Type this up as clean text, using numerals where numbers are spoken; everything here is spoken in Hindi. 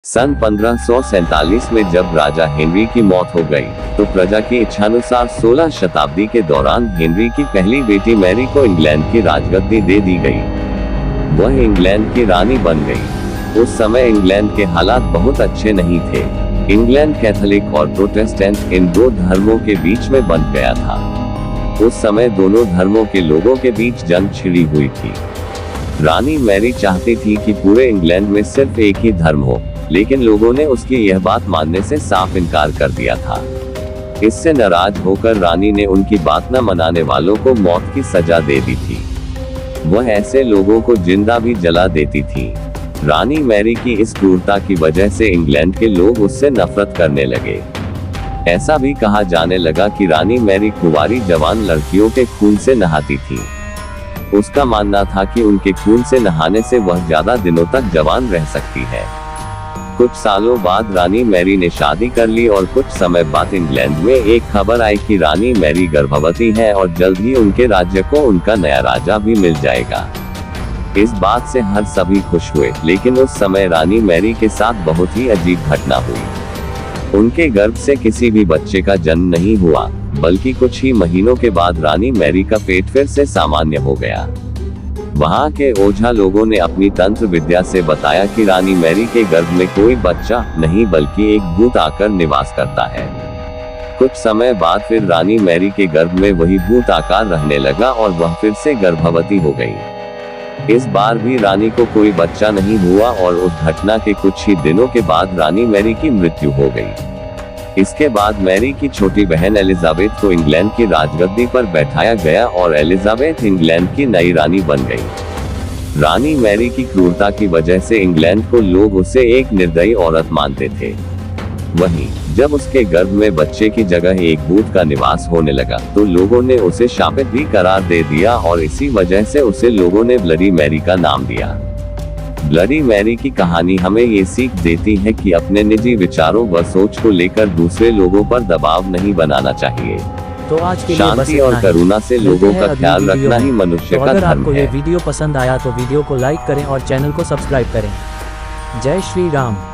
सन 1547 में जब राजा हेनरी की मौत हो गई, तो प्रजा की इच्छानुसार 16 शताब्दी के दौरान हेनरी की पहली बेटी मैरी को इंग्लैंड की राजगद्दी दे दी गई। वह इंग्लैंड की रानी बन गई। उस समय इंग्लैंड के हालात बहुत अच्छे नहीं थे। इंग्लैंड कैथोलिक और प्रोटेस्टेंट इन दो धर्मों के बीच में बंध गया था। उस समय दोनों धर्मों के लोगों के बीच जंग छिड़ी हुई थी। रानी मैरी चाहती थी कि पूरे इंग्लैंड में सिर्फ एक ही धर्म हो, लेकिन लोगों ने उसकी यह बात मानने से साफ इनकार कर दिया था। इससे नाराज होकर रानी ने उनकी बात न मनाने वालों को मौत की सजा दे दी थी। वह ऐसे लोगों को जिंदा भी जला देती थी। रानी मैरी की इस क्रूरता की वजह से इंग्लैंड के लोग उससे नफरत करने लगे। ऐसा भी कहा जाने लगा कि रानी मैरी कुंवारी जवान लड़कियों के खून से नहाती थी। उसका मानना था कि उनके खून से नहाने से वह ज्यादा दिनों तक जवान रह सकती है। कुछ सालों बाद रानी मैरी ने शादी कर ली और कुछ समय बाद इंग्लैंड में एक खबर आई कि रानी मैरी गर्भवती है और जल्द ही उनके राज्य को उनका नया राजा भी मिल जाएगा। इस बात से हर सभी खुश हुए, लेकिन उस समय रानी मैरी के साथ बहुत ही अजीब घटना हुई। उनके गर्भ से किसी भी बच्चे का जन्म नहीं हुआ, बल्कि कुछ ही महीनों के बाद रानी मैरी का पेट फिर से सामान्य हो गया। वहां के ओझा लोगों ने अपनी तंत्र विद्या से बताया कि रानी मैरी के गर्भ में कोई बच्चा नहीं बल्कि एक भूत आकर निवास करता है। कुछ समय बाद फिर रानी मैरी के गर्भ में वही भूत आकार रहने लगा और वह फिर से गर्भवती हो गई। इस बार भी रानी को कोई बच्चा नहीं हुआ और उस घटना के कुछ ही दिनों के बाद रानी मैरी की मृत्यु हो गई। इसके बाद मैरी की छोटी बहन एलिजाबेथ को इंग्लैंड की राजगद्दी पर बैठाया गया और एलिजाबेथ इंग्लैंड की नई रानी बन गई। रानी मैरी की क्रूरता की वजह से इंग्लैंड को लोग उसे एक निर्दयी औरत मानते थे। वहीं जब उसके गर्भ में बच्चे की जगह एक भूत का निवास होने लगा, तो लोगों ने उसे शापित भी करार दे दिया और इसी वजह से उसे लोगों ने ब्लडी मैरी का नाम दिया। ब्लडी मैरी की कहानी हमें ये सीख देती है कि अपने निजी विचारों व सोच को लेकर दूसरे लोगों पर दबाव नहीं बनाना चाहिए। तो आज के लिए शांति और करुणा से लोगों का ख्याल रखना ही मनुष्य का धर्म है। अगर आपको ये वीडियो पसंद आया तो वीडियो को लाइक करें और चैनल को सब्सक्राइब करें। जय श्री राम।